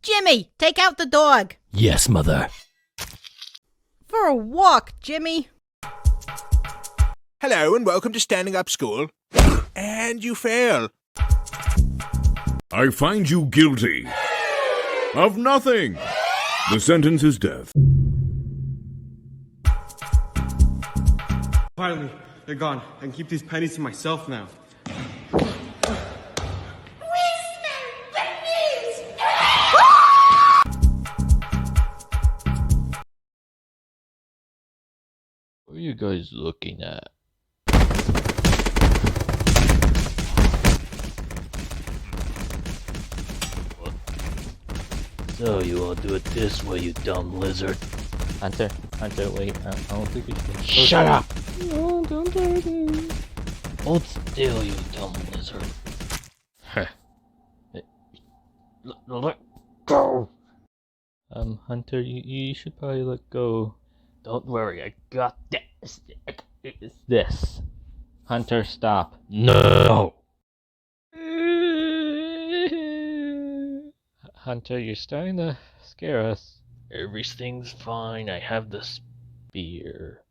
Jimmy, take out the dog. Yes, Mother. For a walk, Jimmy. Hello and welcome to Standing Up School. And you fail. I find you guilty of nothing. The sentence is death. Finally, they're gone. I can keep these pennies to myself now. What are you guys looking at? What? So you all do it this way, you dumb lizard. Hunter, wait. I don't think you should. Shut up! No, don't do it. Hold still, you dumb lizard. Heh. Let go! Hunter, you should probably let go. Don't worry, I got this. It's this. Hunter, stop. No! Hunter, you're starting to scare us. Everything's fine, I have the spear.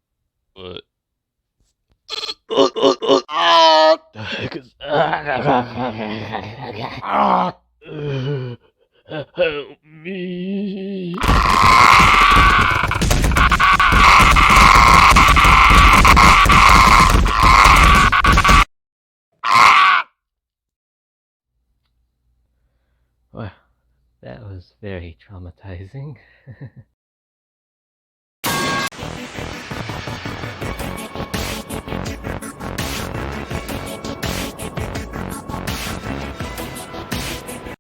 But... the heck is... Help me! Well, that was very traumatizing.